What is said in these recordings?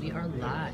We are live.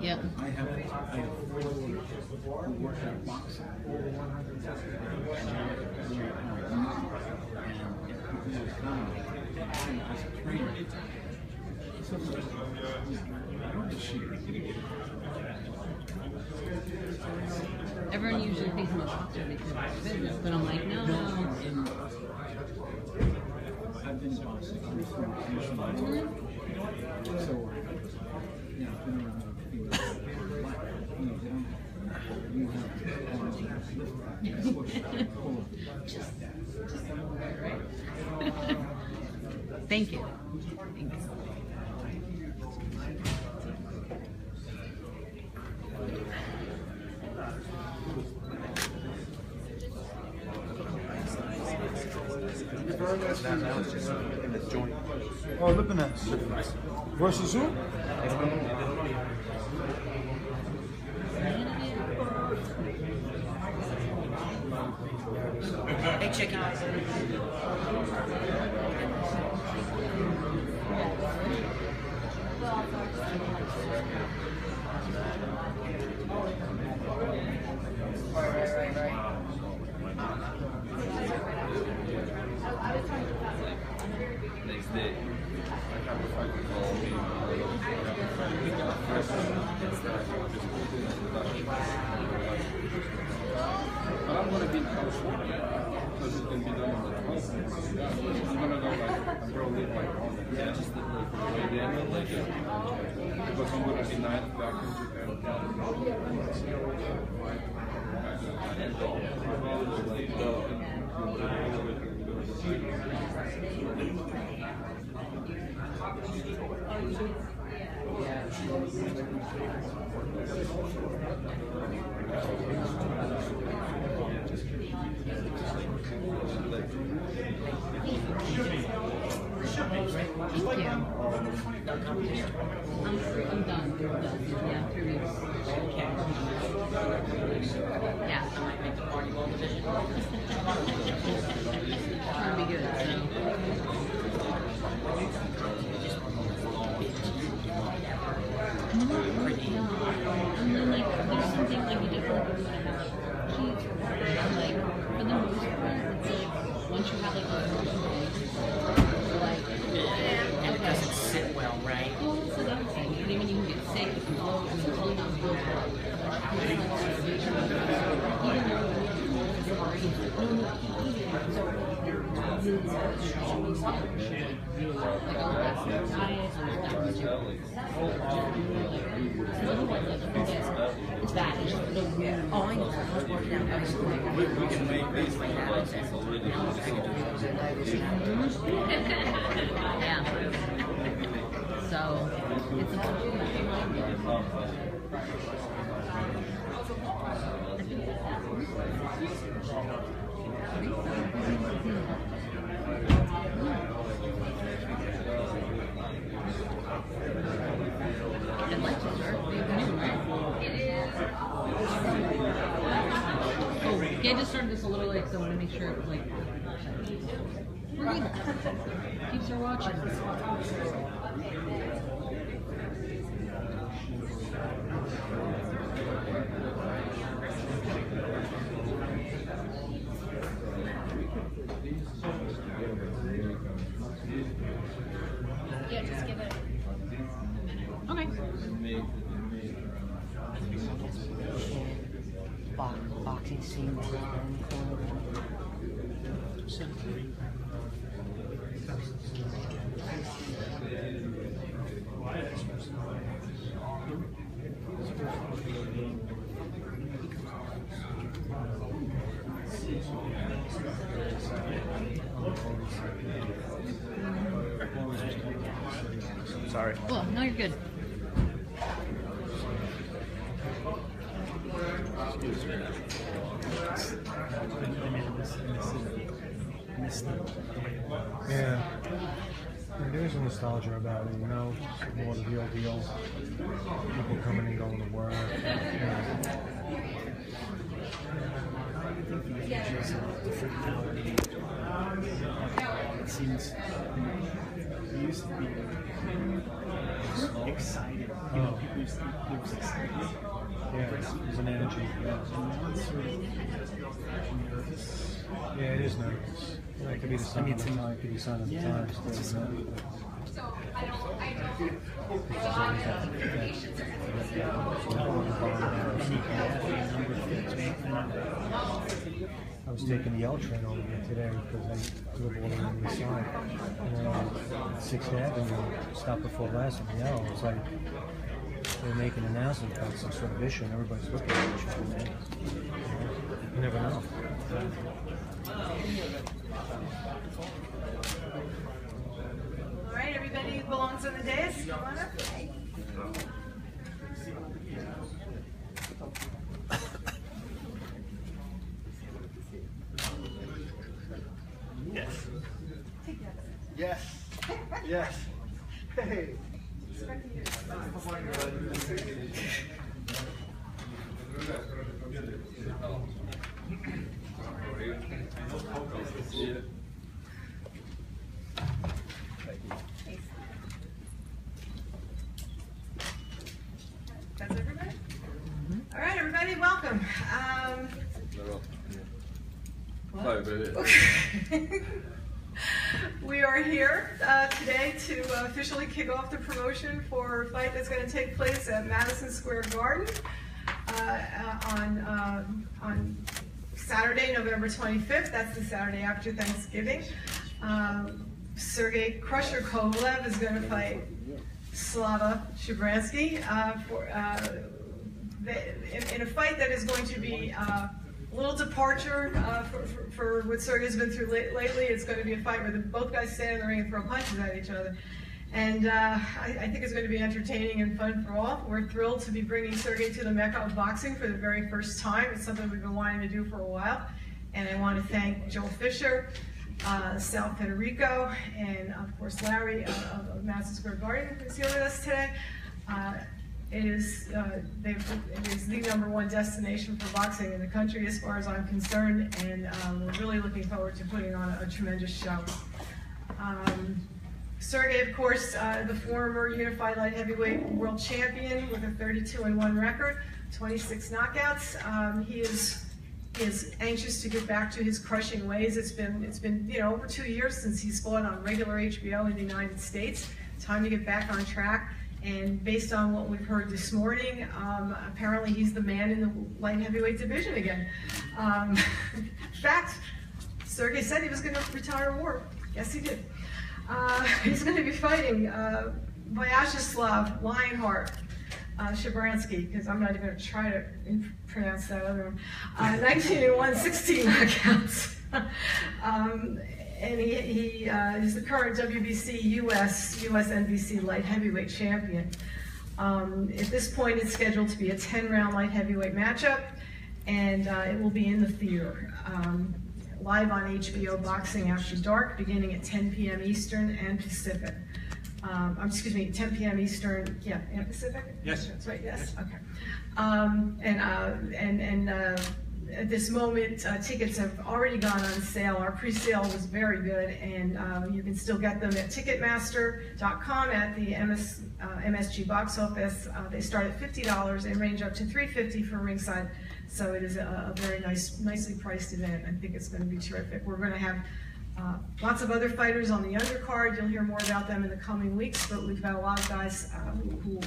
Yep. I have 4 who work at boxing. As a trainer, Everyone usually thinks I'm a boxer because of business, but I'm like, no. I've been boxing so yeah, I've been around Thank you. Thanks. Now it's just in the joint. Oh, Lipaness. Versus who? Hey, chicken. Next day, I have a fight with all but I'm gonna be in California because it's gonna be done on the 12th. I'm gonna go like probably like just like for the way there, like because I'm gonna be 9th back in Thank you. I'm done. Yeah, 3 weeks. Yeah. Trying to be good, And then like there's something like you different cheese like for the most part it's like once you have like a like And it doesn't sit well, right? well it's another thing, you know what I mean? You can get sick, you can blow, I mean it's really not good that. It's just the weird. Oh, I know. I was working out nicely. We can make these little glasses already. Yeah. So it's a I'd like to start. It is. Oh, yeah, I just started this a little late, so I want to make sure it's like. We're good. Keeps her watching. Yeah, just give it. Okay. Boxing scene. Sorry. Well, no, you're good. Yeah. There's a nostalgia about it, you know, more the real deal. People coming and going to work. It seems we used to be excited. You know, people used to be excited. Yeah, there's an energy. Yeah. And now it's sort of nervous. Yeah, it is nervous. It could be the sign of the time, it could be a sign of the times. I was taking the L train over here today because I live all on the side. And then 6th Avenue, stopped before last on the L. It was like they were making an announcement about some sort of issue and everybody's looking at each other. Man. You never know. All right, everybody who belongs on the dais, come on up. Yes. Yes. Yes. Hey. That's everybody? All right, everybody, welcome. We are here today to officially kick off the promotion for a fight that's going to take place at Madison Square Garden on Saturday, November 25th. That's the Saturday after Thanksgiving. Sergey Kovalev is going to fight Vyacheslav Shabranskyy in a fight that is going to be a little departure for what Sergey's been through lately. It's going to be a fight where both guys stand in the ring and throw punches at each other. And I think it's going to be entertaining and fun for all. We're thrilled to be bringing Sergey to the Mecca of boxing for the very first time. It's something we've been wanting to do for a while. And I want to thank Joel Fisher, Sal Federico, and of course Larry of Madison Square Garden who's here with us today. It is the #1 destination for boxing in the country as far as I'm concerned, and we're really looking forward to putting on a tremendous show. Sergey, of course, the former unified light heavyweight world champion with a 32-1 record, 26 knockouts. He is anxious to get back to his crushing ways. It's been over 2 years since he's fought on regular HBO in the United States. Time to get back on track. And based on what we've heard this morning, apparently he's the man in the light heavyweight division again. In fact, Sergey said he was going to retire war. Yes, he did. He's going to be fighting Vyacheslav Shabranskyy, because I'm not even going to try to pronounce that other one. 19-1, 16 knockouts. And he is the current WBC US NBC light heavyweight champion. At this point, it's scheduled to be a 10-round light heavyweight matchup, and it will be in the theater. Live on HBO Boxing After Dark, beginning at 10 p.m. Eastern and Pacific. Excuse me, 10 p.m. Eastern, yeah, and Pacific? Yes. That's right, yes, okay. At this moment, tickets have already gone on sale. Our pre-sale was very good, and you can still get them at Ticketmaster.com at the MSG box office. They start at $50 and range up to $350 for ringside. So it is a very nicely priced event. I think it's going to be terrific. We're going to have lots of other fighters on the undercard. You'll hear more about them in the coming weeks, but we've got a lot of guys who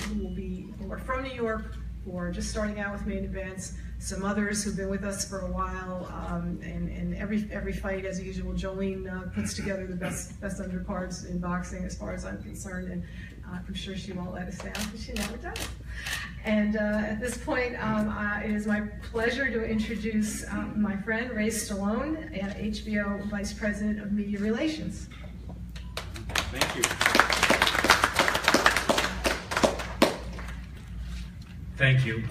are from New York, who are just starting out with main events. Some others who've been with us for a while, and every fight, as usual, Jolene puts together the best undercards in boxing, as far as I'm concerned, and I'm sure she won't let us down, because she never does. And at this point, it is my pleasure to introduce my friend Ray Stallone, HBO Vice President of Media Relations. Thank you. Thank you.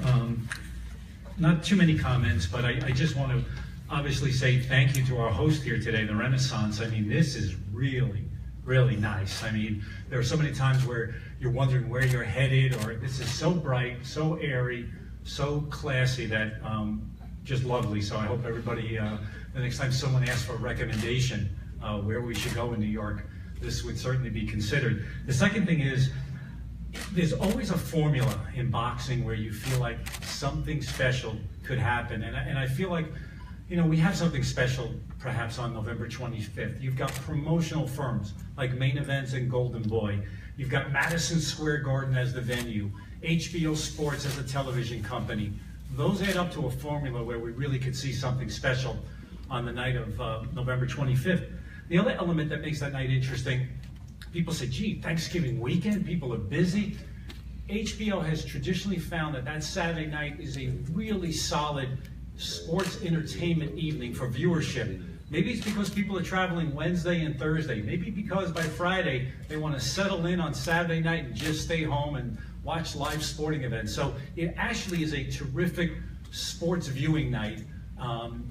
Not too many comments, but I just want to obviously say thank you to our host here today, the Renaissance. I mean, this is really, really nice. I mean, there are so many times where you're wondering where you're headed, or this is so bright, so airy, so classy that just lovely. So I hope everybody, the next time someone asks for a recommendation where we should go in New York, this would certainly be considered. The second thing is, there's always a formula in boxing where you feel like something special could happen. And I feel like, you know, we have something special perhaps on November 25th. You've got promotional firms like Main Events and Golden Boy. You've got Madison Square Garden as the venue, HBO Sports as a television company. Those add up to a formula where we really could see something special on the night of November 25th. The other element that makes that night interesting, people say, gee, Thanksgiving weekend, people are busy. HBO has traditionally found that Saturday night is a really solid sports entertainment evening for viewership. Maybe it's because people are traveling Wednesday and Thursday. Maybe because by Friday they want to settle in on Saturday night and just stay home and watch live sporting events. So it actually is a terrific sports viewing night.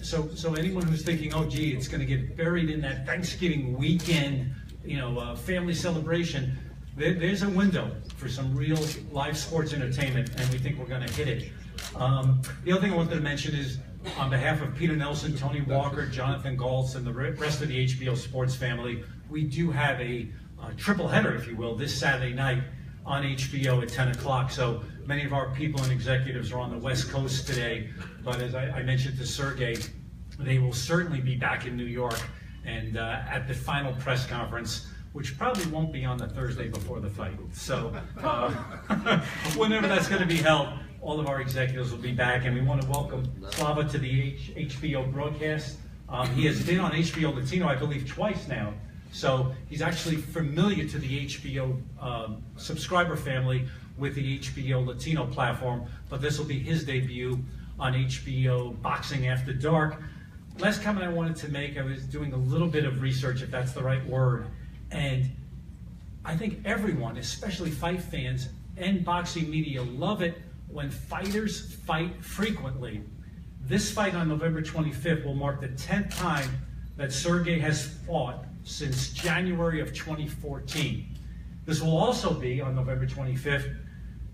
So anyone who's thinking, oh gee, it's going to get buried in that Thanksgiving weekend, you know, family celebration, there's a window for some real live sports entertainment, and we think we're going to hit it. The other thing I wanted to mention is, on behalf of Peter Nelson, Tony Walker, Jonathan Galtz, and the rest of the HBO Sports family, we do have a triple header, if you will, this Saturday night on HBO at 10 o'clock. So many of our people and executives are on the West Coast today, but as I mentioned to Sergey, they will certainly be back in New York and at the final press conference, which probably won't be on the Thursday before the fight. So whenever that's going to be held, all of our executives will be back, and we want to welcome Slava to the HBO broadcast. He has been on HBO Latino, I believe, twice now. So he's actually familiar to the HBO subscriber family with the HBO Latino platform, but this will be his debut on HBO Boxing After Dark. Last comment I wanted to make, I was doing a little bit of research, if that's the right word, and I think everyone, especially fight fans and boxing media, love it when fighters fight frequently. This fight on November 25th will mark the 10th time that Sergey has fought since January of 2014. This will also be, on November 25th,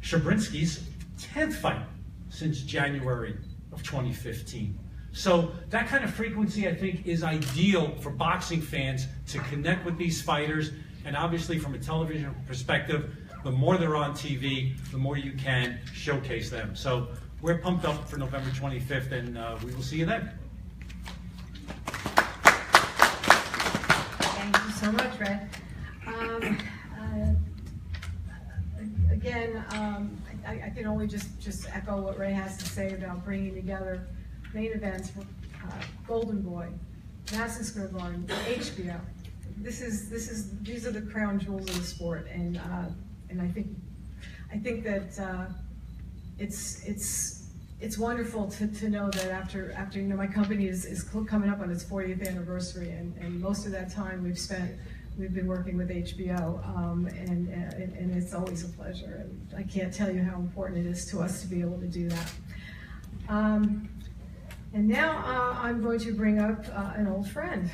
Shabransky's 10th fight since January of 2015. So that kind of frequency, I think, is ideal for boxing fans to connect with these fighters. And obviously, from a television perspective, the more they're on TV, the more you can showcase them. So we're pumped up for November 25th, and we will see you then. Thank you so much, Red. Again, I can only just echo what Ray has to say about bringing together main events for Golden Boy, Madison Square Garden, HBO. These are the crown jewels of the sport, and I think that it's wonderful to know that after my company is coming up on its 40th anniversary, and most of that time we've been working with HBO, and it's always a pleasure. And I can't tell you how important it is to us to be able to do that. And now I'm going to bring up an old friend.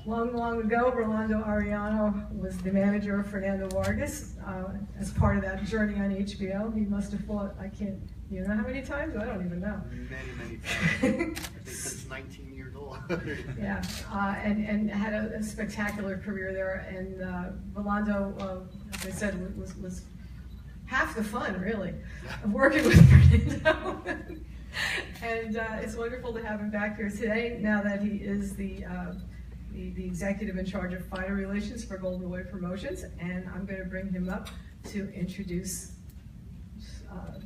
Long ago, Rolando Arellano was the manager of Fernando Vargas as part of that journey on HBO. He must have fought, you know how many times? I don't even know. Many times. I think since 19 years old. Yeah, and had a spectacular career there. And Rolando, as I said, was half the fun, really, of working with Fernando. And it's wonderful to have him back here today, now that he is the executive in charge of fighter relations for Golden Boy Promotions. And I'm going to bring him up to introduce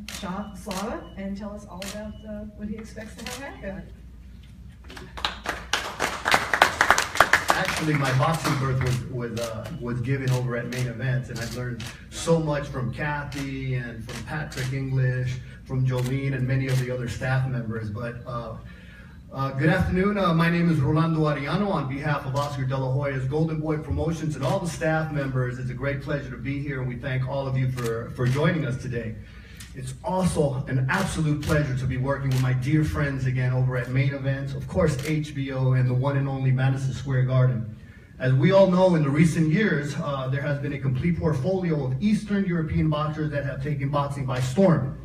Slava and tell us all about what he expects to have happen. Actually, my boxing birth was given over at Main Events, and I've learned so much from Kathy and from Patrick English, from Jolene, and many of the other staff members. But good afternoon. My name is Rolando Arellano. On behalf of Oscar De La Hoya's Golden Boy Promotions and all the staff members, it's a great pleasure to be here, and we thank all of you for joining us today. It's also an absolute pleasure to be working with my dear friends again over at Main Events, of course HBO, and the one and only Madison Square Garden. As we all know, in the recent years, there has been a complete portfolio of Eastern European boxers that have taken boxing by storm.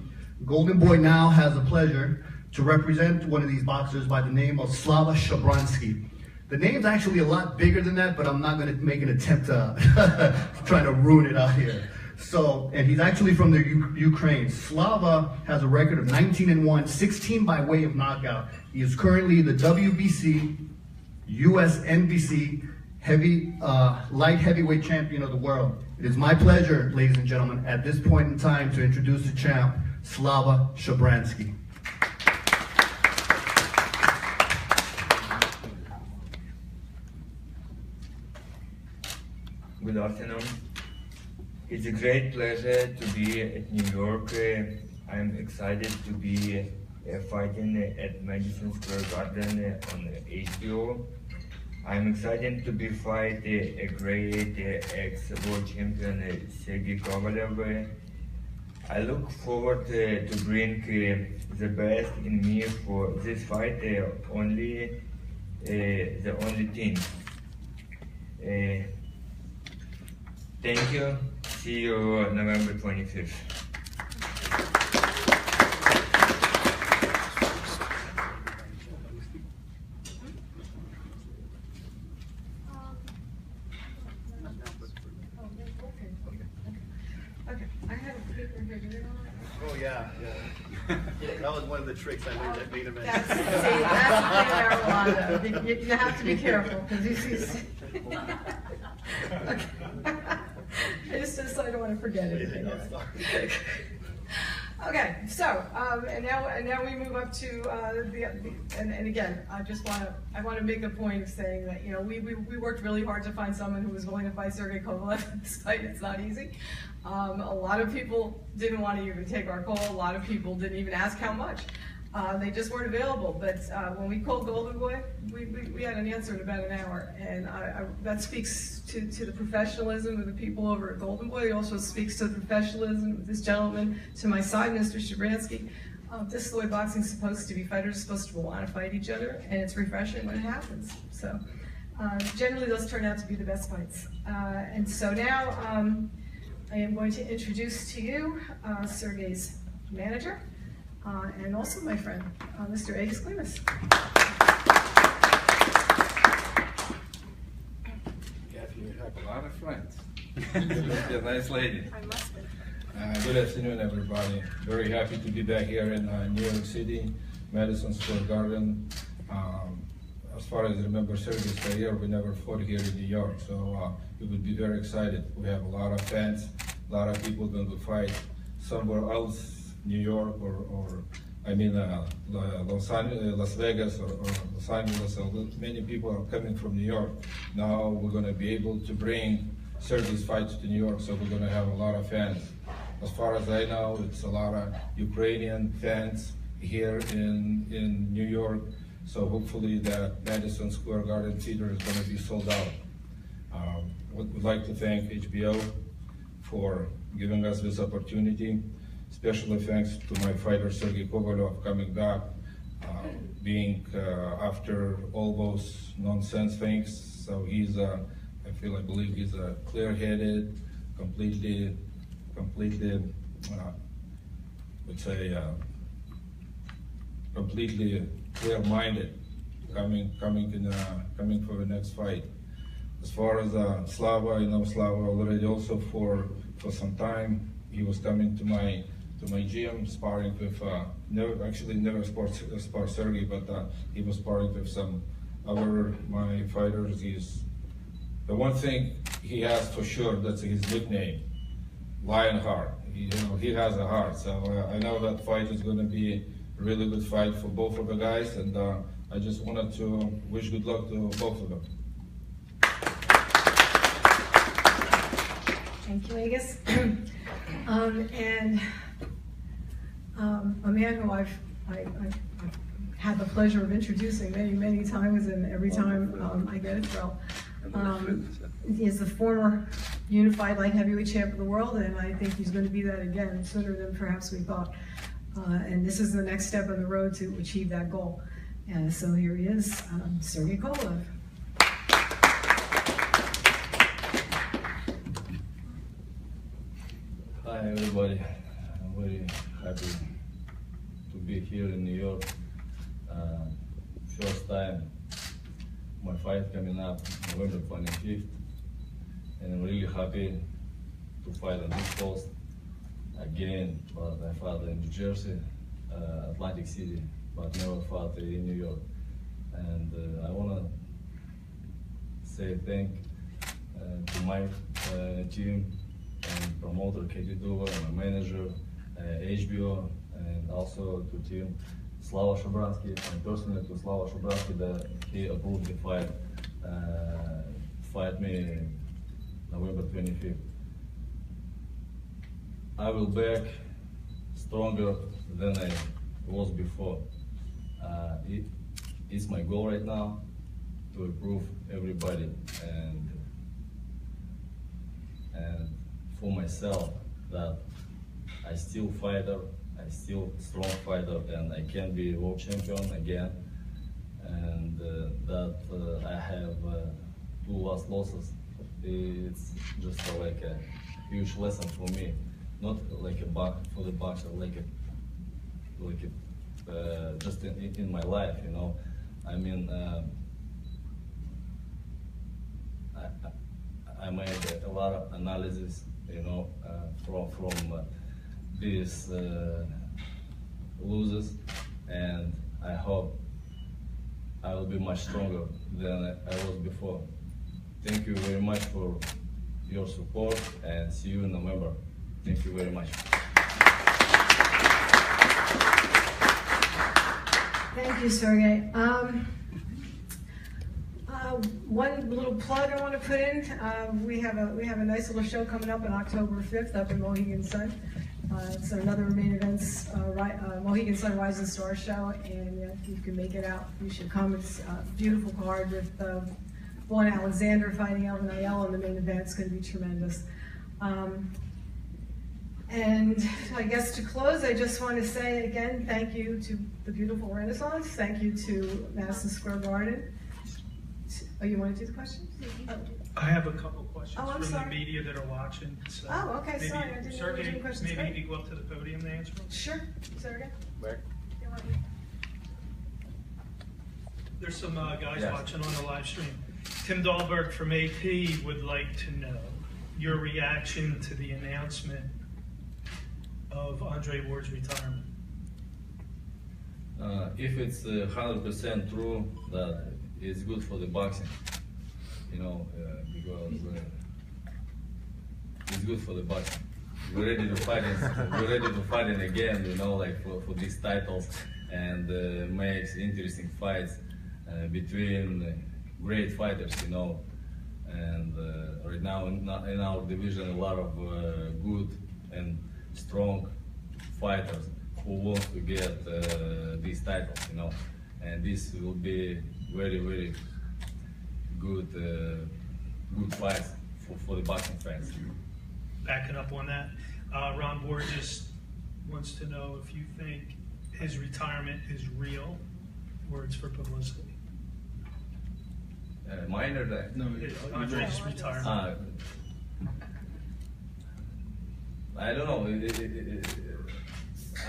Golden Boy now has the pleasure to represent one of these boxers by the name of Vyacheslav Shabranskyy. The name's actually a lot bigger than that, but I'm not going to make an attempt to try to ruin it out here. So, and he's actually from the Ukraine. Slava has a record of 19-1, 16 by way of knockout. He is currently the WBC, US NBC light heavyweight champion of the world. It is my pleasure, ladies and gentlemen, at this point in time to introduce the champ, Slava Shabranskyy. Good afternoon. It's a great pleasure to be at New York. I'm excited to be fighting at Madison Square Garden on HBO. I'm excited to be fighting a great ex-world champion Sergey Kovalev. I look forward to bring the best in me for this fight. The only thing. Thank you. See you November 25th. Okay, I have a paper here. Do you want it? Oh yeah. That was one of the tricks I learned at Main Event. That's the thing, Rolando. You have to be careful because you see. Okay. I just I don't want to forget anything. Okay, so and now we move up to and again I want to make a point of saying that we worked really hard to find someone who was willing to fight Sergey Kovalev. This fight, it's not easy. A lot of people didn't want to even take our call. A lot of people didn't even ask how much. They just weren't available. But when we called Golden Boy, we had an answer in about an hour, and that speaks to the professionalism of the people over at Golden Boy. It also speaks to the professionalism of this gentleman to my side, Mr. Shabranskyy. This is the way boxing's supposed to be. Fighters are supposed to want to fight each other, and it's refreshing when it happens. So generally, those turn out to be the best fights. And so now I am going to introduce to you Sergey's manager. And also my friend, Mr. Vyacheslav. Kathy, you have a lot of friends. You're a nice lady. I must be. Good afternoon, everybody. Very happy to be back here in New York City, Madison Square Garden. As far as I remember Sergey's career, we never fought here in New York, so we would be very excited. We have a lot of fans, a lot of people going to fight somewhere else. New York or I mean Las Vegas or Los Angeles. So many people are coming from New York. Now we're going to be able to bring Sergey's fights to New York, so we're going to have a lot of fans. as far as I know, it's a lot of Ukrainian fans here in New York. So hopefully that Madison Square Garden Theater is going to be sold out. Would like to thank HBO for giving us this opportunity. Especially thanks to my fighter Sergey Kovalev coming back, being after all those nonsense things. So he's, I believe he's a clear-headed, completely, completely clear-minded, coming for the next fight. As far as Slava, I know Slava already also for some time. He was coming to my gym, sparring with, never spar Sergey, but he was sparring with some other my fighters. The one thing he has for sure, that's his nickname, Lionheart. He has a heart. So I know that fight is going to be a really good fight for both of the guys, and I just wanted to wish good luck to both of them. Thank you, Agus. A man who I've had the pleasure of introducing many times, and every time I get a thrill. He is the former unified light heavyweight champ of the world, and I think he's going to be that again sooner than perhaps we thought. And this is the next step on the road to achieve that goal. And so here he is, Sergey Kovalev. Hi everybody, I'm very happy to be here in New York. First time my fight coming up November 25th, and I'm really happy to fight on this coast again. But I fought in New Jersey, Atlantic City, but never fought in New York. And I want to say thank to my team and promoter Katie Duva, and my manager HBO, and also to team Slava Shabranskyy, and personally to Slava Shabranskyy that he approved the fight, fight me November 25th. I will back stronger than I was before. It's my goal right now to improve everybody, and for myself that I still fighter, I still strong fighter, and I can be world champion again, and that I have 2 last losses. It's just like a huge lesson for me, not like for the boxer, just in my life, you know. I mean, I made a lot of analysis, you know, from these losers, and I hope I will be much stronger than I was before. Thank you very much for your support, and see you in November. Thank you very much. Thank you, Sergey. One little plug I want to put in. We have a nice little show coming up on October 5th up in Mohegan Sun. It's another main events Mohegan Sun Rising Star show, and if you can make it out, you should come. It's a beautiful card with Vaughn Alexander fighting Alvin Ayala in the main event. It's going to be tremendous. And I guess to close, I just want to say again, thank you to the beautiful Renaissance. Thank you to Madison Square Garden. Oh, you want to do the questions? Oh. I have a couple questions from sorry. the media that are watching. So okay, maybe, sorry, I didn't know Sergey, you had questions. maybe Great. you go up to the podium and answer them? Sure, Sergey. Back. There's some guys watching on the live stream. Tim Dahlberg from AP would like to know your reaction to the announcement of Andre Ward's retirement. If it's 100% true that it's good for the boxing, you know, because it's good for the boxing. We're ready to fight again, you know, like for these titles, and makes interesting fights between great fighters, you know. And right now in our division, a lot of good and strong fighters who want to get these titles, you know, and this will be very, very good, good fights for the boxing fans. Backing up on that, Ron Borges wants to know if you think his retirement is real or it's for publicity. Mine or that? No, Andre's retirement. I don't know.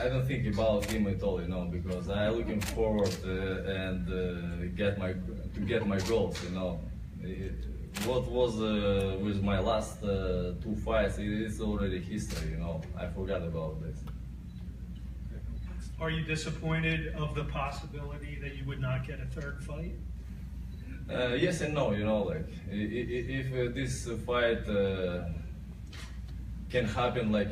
I don't think about him at all, you know, because I'm looking forward and get my goals, you know. What was with my last 2 fights? It is already history, you know. I forgot about this. Are you disappointed of the possibility that you would not get a 3rd fight? Yes and no, you know, like if this fight can happen like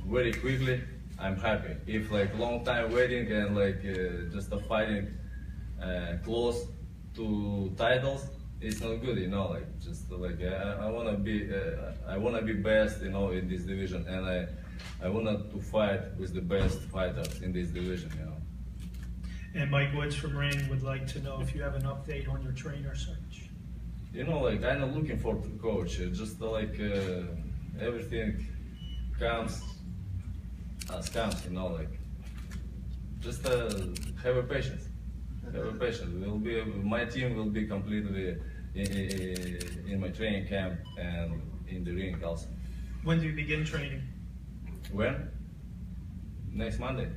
very quickly, I'm happy. If like long time waiting and like just a fighting close to titles, it's not good, you know. Like just like I wanna be best, you know, in this division, and I wanted to fight with the best fighters in this division, you know. And Mike Woods from Ring would like to know if you have an update on your trainer search. You know, like I'm not looking for the coach. Just like everything comes as comes, you know. Like just have a patience. Have a patience. My team will be completely in my training camp and in the ring also. When do you begin training? When? Next Monday.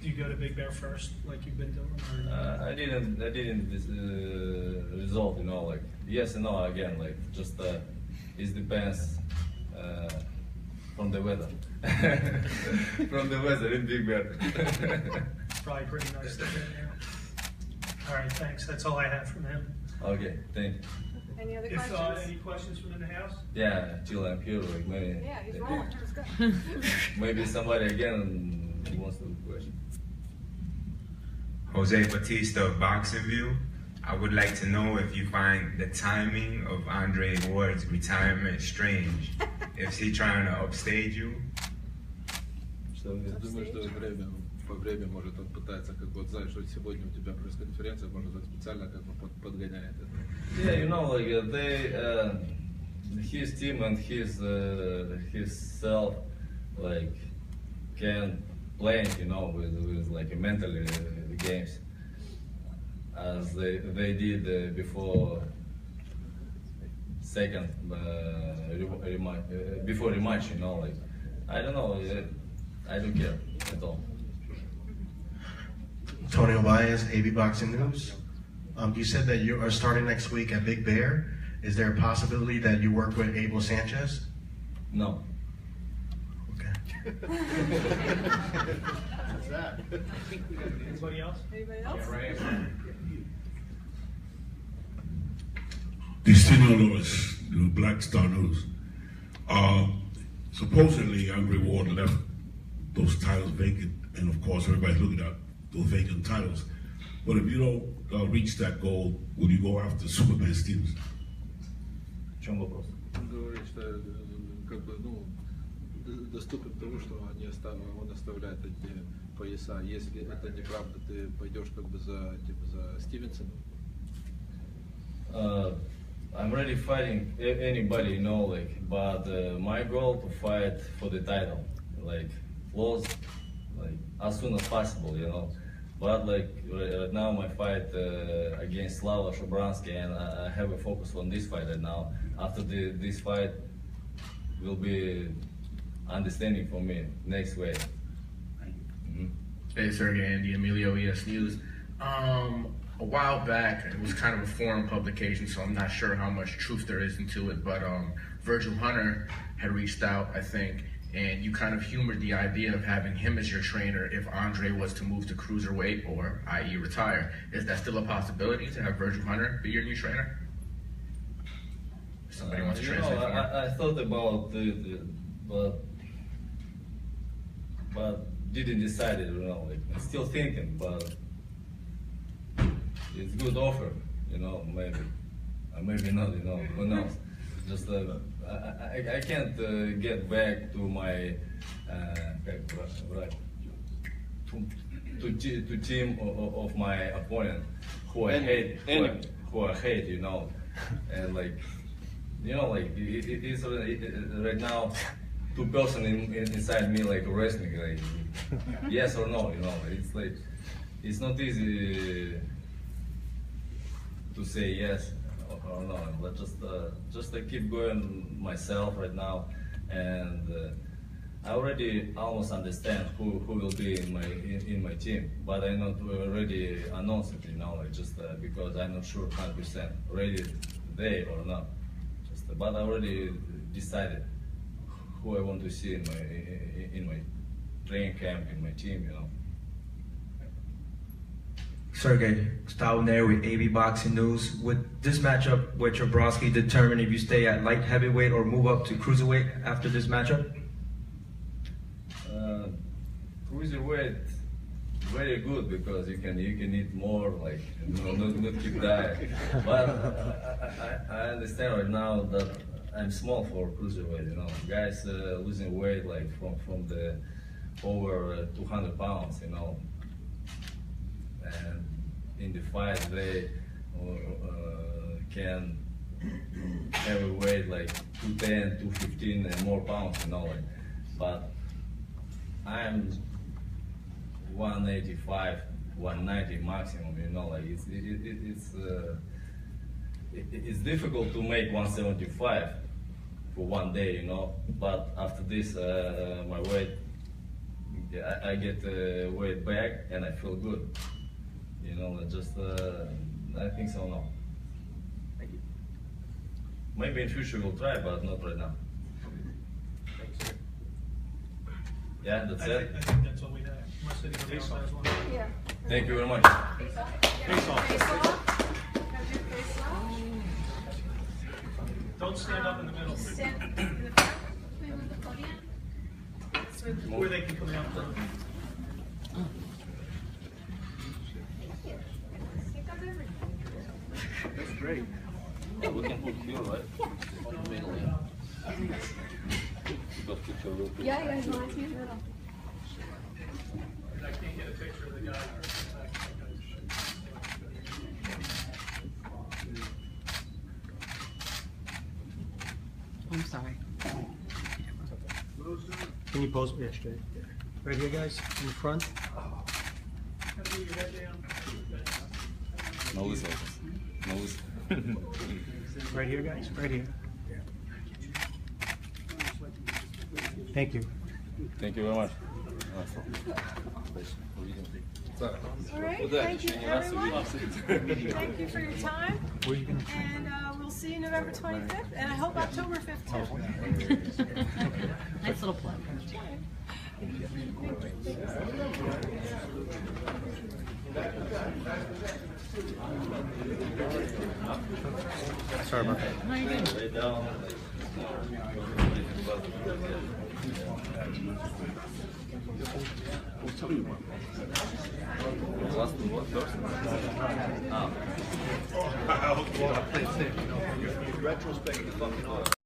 Do you go to Big Bear first, like you've been doing? I didn't resolve, you know, like yes and no again, like just it depends from the weather. From the weather in Big Bear. Probably pretty nice to be there. All right, thanks. That's all I have from him. Okay, thank you. Any other If questions? any questions from in the house? Yeah, till I'm here, like maybe. Yeah, he's rolling. Let's go. Maybe somebody again wants to question. Jose Batista of Boxing View. I would like to know if you find the timing of Andre Ward's retirement strange. Is he trying to upstage you? Я думаю, что по время может он пытается, как вот знаешь, что сегодня у тебя пресс-конференция, может он специально как бы подгоняет это. Yeah, you know, like his team and his self, like can play, you know, with like mentally the games as they did before second before rematch, you know, like I don't know, I don't care at all. Tony Obayas, AB Boxing News. You said that you are starting next week at Big Bear. Is there a possibility that you work with Abel Sanchez? No. Okay. What's that? Anybody else? Anybody else? Yeah, right. Destino Lewis, Black Star News. Supposedly, Andre Ward left those titles vacant, and of course, everybody's looking at those vacant titles. But if you don't reach that goal, will you go after Superman Stevens? В чем вопрос? Он говорит, что как бы, ну, доступен к тому, что он оставляет эти пояса. Если это неправда, ты пойдешь как бы за Стивенсоном? I'm ready fighting anybody, you know, like, but my goal to fight for the title, like, close, like, as soon as possible, you know. But like right now, my fight against Vyacheslav Shabranskyy, and I have a focus on this fight right now. After this fight, will be understanding for me next way. Mm-hmm. Hey, Sergey, Andy, Emilio, ES News. A while back, it was kind of a foreign publication, so I'm not sure how much truth there is into it, but Virgil Hunter had reached out, I think, and you kind of humored the idea of having him as your trainer if Andre was to move to cruiserweight or, i.e., retire. Is that still a possibility to have Virgil Hunter be your new trainer? If somebody wants to translate for me. I thought about it, but didn't decide it, you know. Like, I'm still thinking, but it's a good offer, you know. Maybe not, you know. Who knows? Just I can't get back to my to team of my opponent who I hate, who I hate, you know, and like, you know, like it is right now 2 persons inside me like wrestling, like yes or no, you know, it's like it's not easy to say yes or no, but just I keep going myself right now, and I already almost understand who will be in my team, but I not already announced it, you know, like just because I'm not sure 100% ready today or not. Just but I already decided who I want to see in my training camp, in my team, you know. Sergey, Stavon there with AB Boxing News. Would this matchup with Shabranskyy determine if you stay at light heavyweight or move up to cruiserweight after this matchup? Cruiserweight, very good because you can eat more, like not keep diet. But I understand right now that I'm small for cruiserweight. You know, guys losing weight like from the over 200 pounds. You know, and in the fight they can have a weight like 210, 215 and more pounds. You know, like, but I'm 185, 190 maximum. You know, like it's difficult to make 175 for one day. You know, but after this, my weight, I get weight back and I feel good. You know, just I think so now. Thank you. Maybe in future we'll try, but not right now. Yeah, that's it. I think that's all we have. Unless anybody else has one. Yeah. Thank you very much. Face off. Face off. Gotta do face off. Don't stand up in the middle. Stand in the front. So Where they can come out from. That's great. Yeah, we can put here, right? Yeah, you guys want to see the middle. I can't get a picture of the guy. I'm sorry. Can you pose? Yeah, straight. Right here, guys, in the front. Nose Nose. Right here, guys. Right here. Thank you. Thank you very much. All right, thank you everyone. Thank you for your time. Where are you going to train? And we'll see you November 25th, and I hope October 5th too. Nice little plug. Sorry about that. How are you doing? Lay down. Last one first. Retrospect, fucking